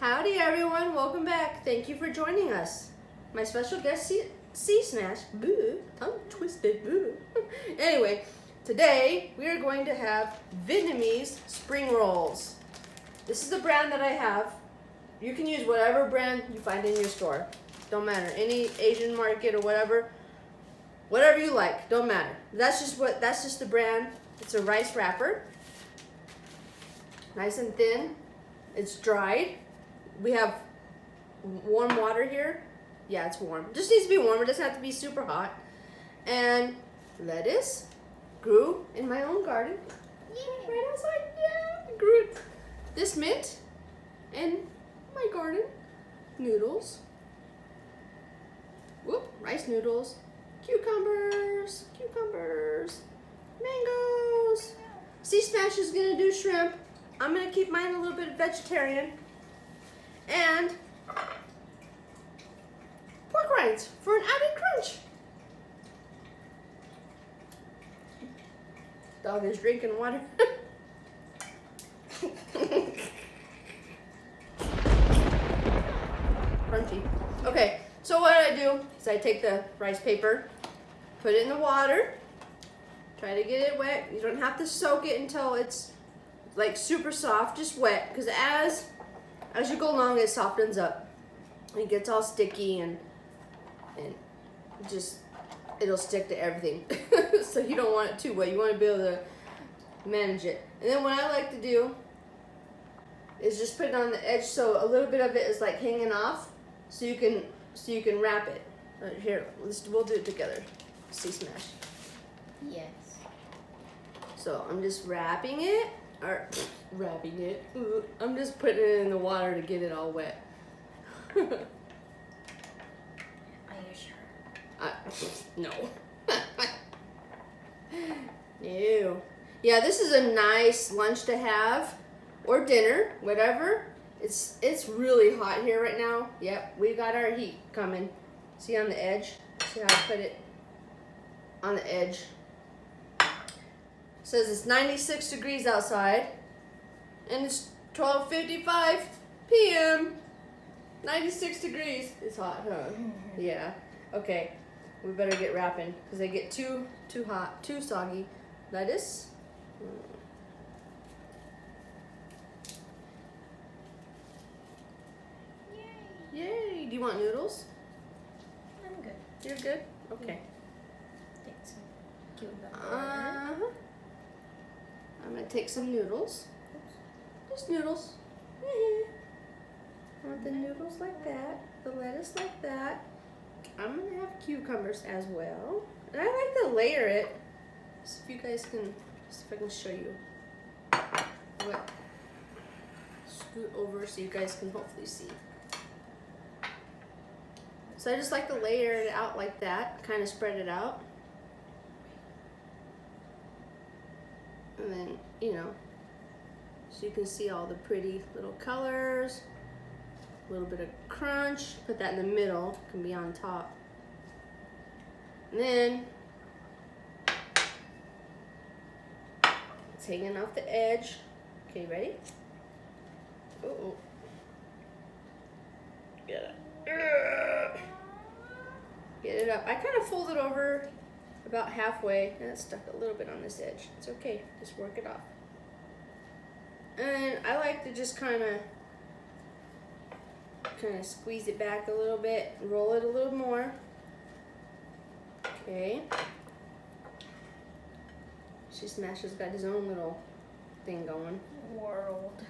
Howdy everyone, welcome back. Thank you for joining us. My special guest, Sea Smash, boo, tongue twisted, boo. Anyway, today we are going to have Vietnamese spring rolls. This is the brand that I have. You can use whatever brand you find in your store. Don't matter, any Asian market or whatever you like, don't matter. That's just the brand. It's a rice wrapper. Nice and thin. It's dried. We have warm water here. Yeah, it's warm. Just needs to be warm. It doesn't have to be super hot. And lettuce grew in my own garden. Yeah. Right outside. Yeah, I grew it. This mint in my garden. Noodles. Whoop, rice noodles. Cucumbers. Mangoes. Sea Smash is gonna do shrimp. I'm gonna keep mine a little bit vegetarian. And pork rinds for an added crunch. Dog is drinking water. Crunchy. Okay, so what I do is I take the rice paper, put it in the water, try to get it wet. You don't have to soak it until it's like super soft, just wet, because as you go along, it softens up. It gets all sticky and just, it'll stick to everything. So you don't want it too wet. You want to be able to manage it. And then what I like to do is just put it on the edge so a little bit of it is like hanging off, so you can wrap it. Here, we'll do it together. Sea Smash. Yes. So I'm just wrapping it. Ooh, I'm just putting it in the water to get it all wet. Are you sure? No. Ew. Yeah, this is a nice lunch to have, or dinner, whatever. It's really hot here right now. Yep, we got our heat coming. See on the edge? See how I put it on the edge? Says it's 96 degrees outside, and it's 12:55 p.m. 96 degrees. It's hot, huh? Yeah. Okay, we better get wrapping because they get too hot, too soggy. Lettuce. Yay! Do you want noodles? I'm good. You're good. Okay. Take some cucumber. I'm gonna take some noodles. Just noodles. I want the noodles like that, the lettuce like that. I'm gonna have cucumbers as well. And I like to layer it. So if you guys can, see if I can show you what. Scoot over so you guys can hopefully see. So I just like to layer it out like that, kind of spread it out. And then, you know, so you can see all the pretty little colors, a little bit of crunch. Put that in the middle, it can be on top. And then, it's hanging off the edge. Okay, ready? Uh-oh. Get it. Get it up. I kind of fold it over about halfway, and it's stuck a little bit on this edge. It's okay, just work it off. And I like to just kind of squeeze it back a little bit, roll it a little more. Okay. Sea Smash has got his own little thing going. World.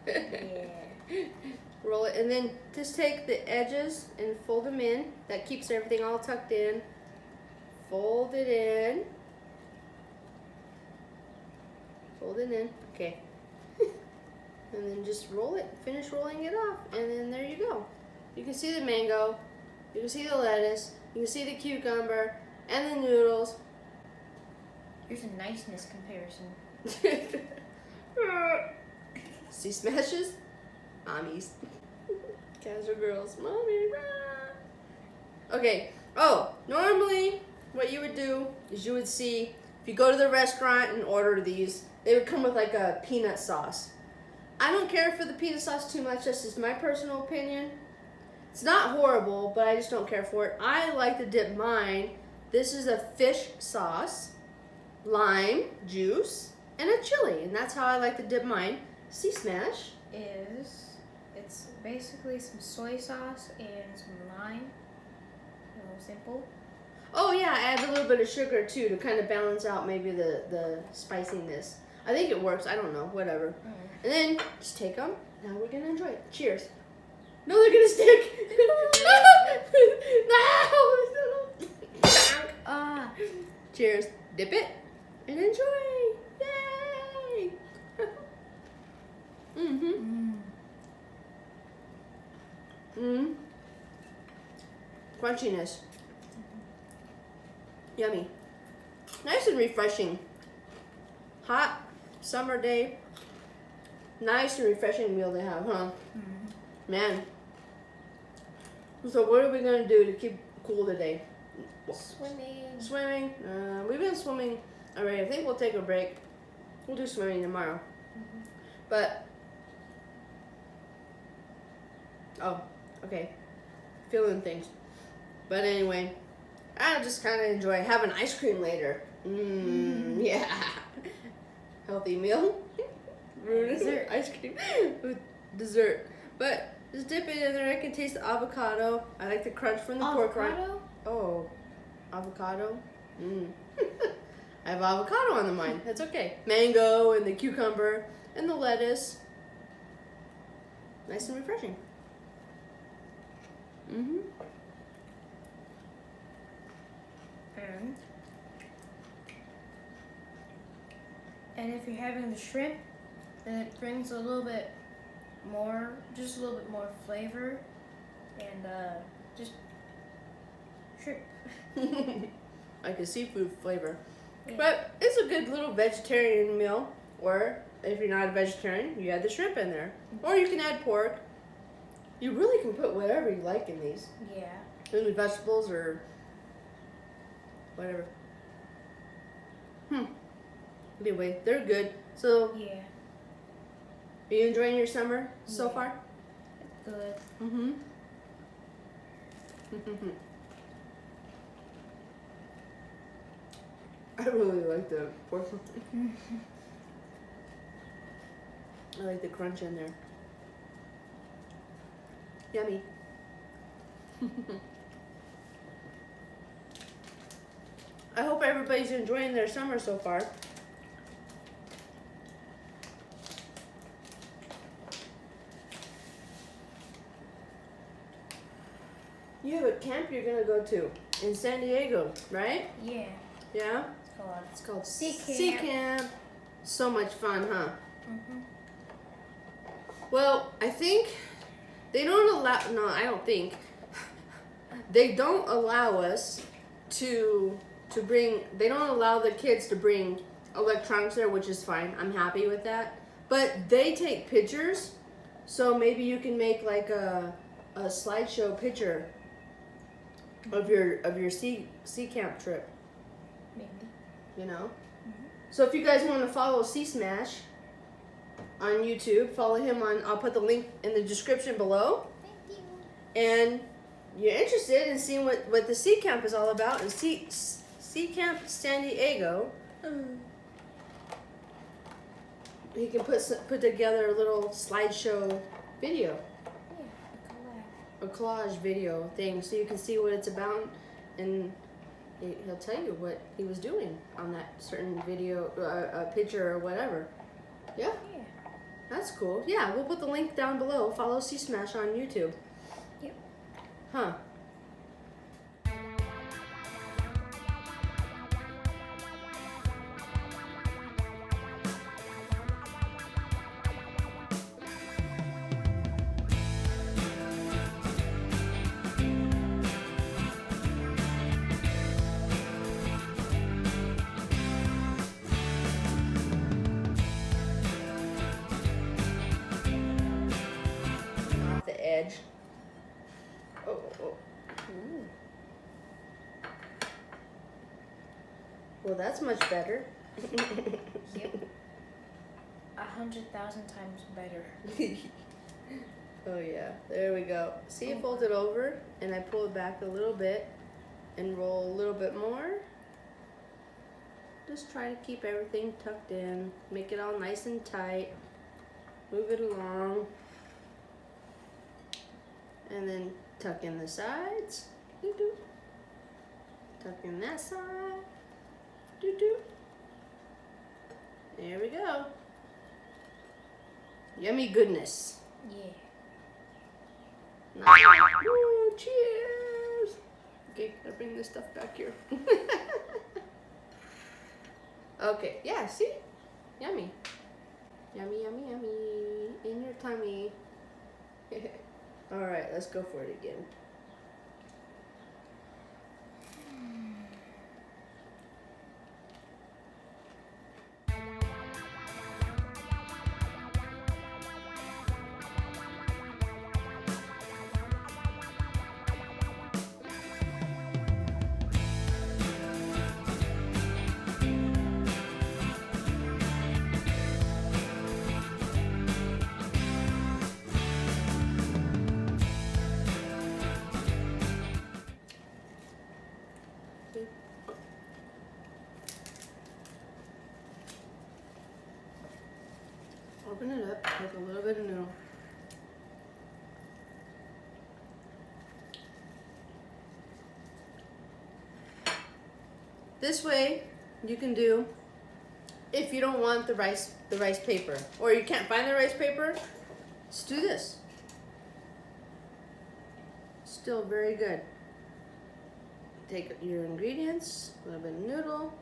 Yeah. Roll it, and then just take the edges and fold them in. That keeps everything all tucked in. Fold it in. Fold it in. Okay. And then just roll it. Finish rolling it off. And then there you go. You can see the mango. You can see the lettuce. You can see the cucumber. And the noodles. Here's a niceness comparison. Sea Smashes. Mommies. Guys or girls. Mommy. Okay. Oh, normally what you would do is you would see, if you go to the restaurant and order these, they would come with like a peanut sauce. I don't care for the pizza sauce too much. That's just my personal opinion. It's not horrible, but I just don't care for it. I like to dip mine. This is a fish sauce, lime juice, and a chili, and that's how I like to dip mine. Sea Smash. It's basically some soy sauce and some lime. Simple. Oh yeah, add a little bit of sugar too to kind of balance out maybe the spiciness. I think it works. I don't know. Whatever. And then just take them. Now we're gonna enjoy it. Cheers. No, they're gonna stick. No. Cheers. Dip it and enjoy. Yay! Crunchiness. Yummy. Nice and refreshing. Hot summer day. Nice and refreshing meal to have, huh? Man. So what are we gonna do to keep cool today? Swimming. We've been swimming already. I think we'll take a break. We'll do swimming tomorrow. But okay. Feeling things. But anyway, I just kind of enjoy having ice cream later. Yeah. Healthy meal. Dessert. Ice cream with dessert. But just dip it in there. I can taste the avocado. I like the crunch from the pork rind. Oh, avocado. I have avocado on the mind. That's okay. Mango and the cucumber and the lettuce. Nice and refreshing. And if you're having the shrimp, then it brings a little bit more, just a little bit more flavor, and just shrimp. Like a seafood flavor. Yeah. But it's a good little vegetarian meal. Or if you're not a vegetarian, you add the shrimp in there. Or you can add pork. You really can put whatever you like in these. Yeah. Any vegetables or whatever. Anyway, they're good. So, Yeah. are you enjoying your summer so far? Good. I really like the pork. I like the crunch in there. Yummy. I hope everybody's enjoying their summer so far. You have a camp you're gonna go to in San Diego, right? Yeah. Yeah? It's called Sea Camp. So much fun, huh? Mm-hmm. Well, I think they don't allow, no, I don't think. They don't allow us to bring, they don't allow the kids to bring electronics there, which is fine. I'm happy with that. But they take pictures, so maybe you can make like a slideshow picture of your sea camp trip, Maybe. you know? So if you guys want to follow Sea Smash on YouTube, follow him on, I'll put the link in the description below. Thank you. And you're interested in seeing what the Sea Camp is all about, and Sea Camp San Diego, he can put together a little slideshow video, Yeah, a collage video thing, so you can see what it's about, and he'll tell you what he was doing on that certain video, picture or whatever. Yeah, Yeah. that's cool. Yeah, we'll put the link down below. Follow Sea Smash on YouTube. Yep. Huh. Off the edge. Oh. Ooh. Well, that's much better. Yep. 100,000 times better. Oh yeah, there we go. See, it folded over and I pull it back a little bit and roll a little bit more. Just try to keep everything tucked in, make it all nice and tight, move it along, and then tuck in the sides, doo-doo. Tuck in that side, doo-doo. There we go. Yummy goodness. Yeah. Nice. Ooh, cheers. Okay, gotta bring this stuff back here. Okay, yeah, see? Yummy. Yummy, yummy, yummy. In your tummy. Alright, let's go for it again. Open it up with a little bit of noodle. This way you can do, if you don't want the rice paper, or you can't find the rice paper, just do this. Still very good. Take your ingredients, a little bit of noodle,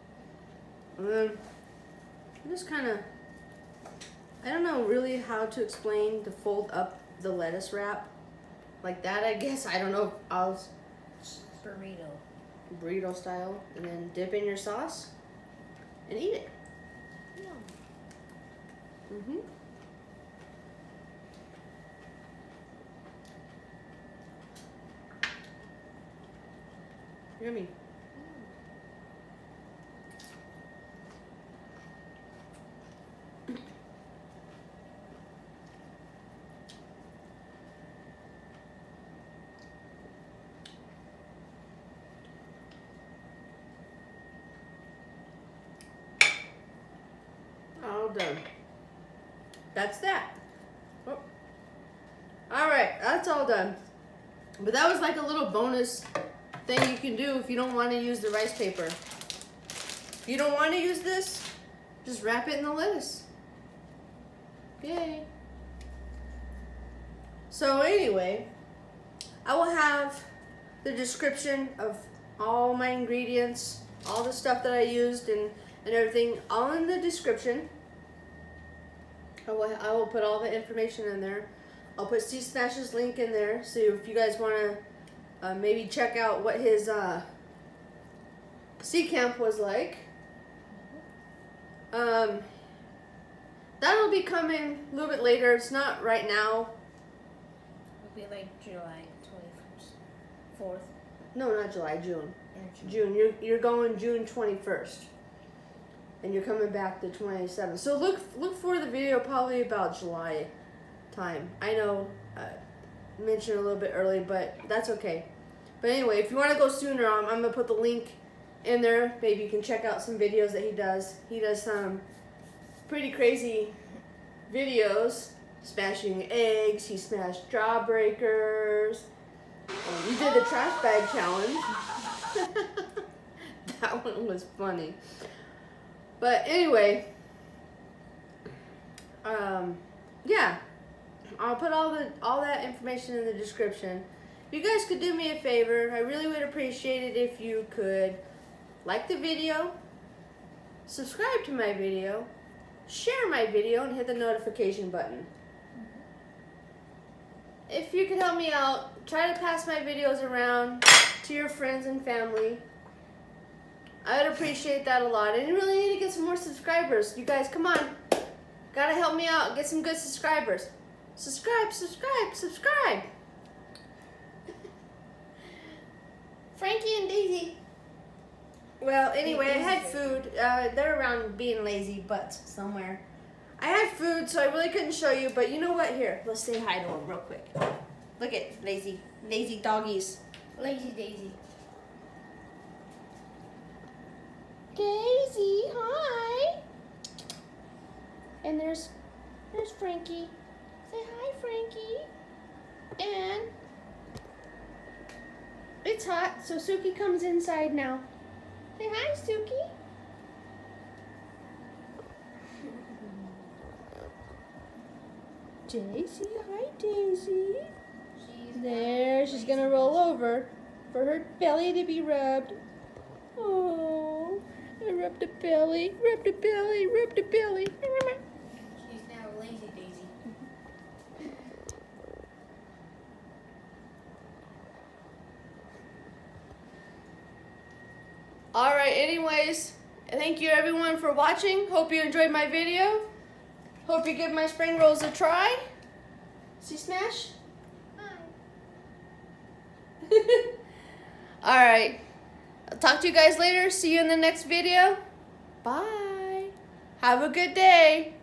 and then just kind of, I don't know really how to explain to fold up the lettuce wrap like that, I guess. I don't know if I'll burrito style, and then dip in your sauce and eat it. Yum. Yummy. All done. That's that. Oh. All right, that's all done. But that was like a little bonus thing you can do if you don't want to use the rice paper. If you don't want to use this, just wrap it in the lettuce. Yay. So anyway, I will have the description of all my ingredients, all the stuff that I used and everything, all in the description. I will put all the information in there. I'll put Steve Smash's link in there, so if you guys want to maybe check out what his sea camp was like. That'll be coming a little bit later. It's not right now. It'll be like July 21st, 4th. No, not July, June. June. June. You're going June 21st. And you're coming back the 27th. So look for the video probably about July time. I know mentioned a little bit early, but that's okay. But anyway, if you want to go sooner, I'm going to put the link in there. Maybe you can check out some videos that he does. He does some pretty crazy videos. Smashing eggs. He smashed jawbreakers. He did the trash bag challenge. That one was funny. But anyway, yeah, I'll put all that information in the description. If you guys could do me a favor, I really would appreciate it if you could like the video, subscribe to my video, share my video, and hit the notification button. If you could help me out, try to pass my videos around to your friends and family. I would appreciate that a lot. And you really need to get some more subscribers. You guys, come on. Gotta help me out. Get some good subscribers. Subscribe. Frankie and Daisy. Well, anyway, I had food. They're around being lazy butts somewhere. I had food, so I really couldn't show you, but you know what? Here, let's say hi to him real quick. Look at lazy doggies. Lazy Daisy. Daisy, hi. And there's Frankie. Say hi, Frankie. And it's hot, so Suki comes inside now. Say hi, Suki. Daisy, hi, Daisy. There, she's gonna roll over for her belly to be rubbed. Oh, I rubbed the belly, rubbed the belly, rubbed the belly. She's now Lazy Daisy. All right, anyways, thank you everyone for watching. Hope you enjoyed my video. Hope you give my spring rolls a try. See Smash? Hi. All right. I'll talk to you guys later. See you in the next video. Bye. Have a good day.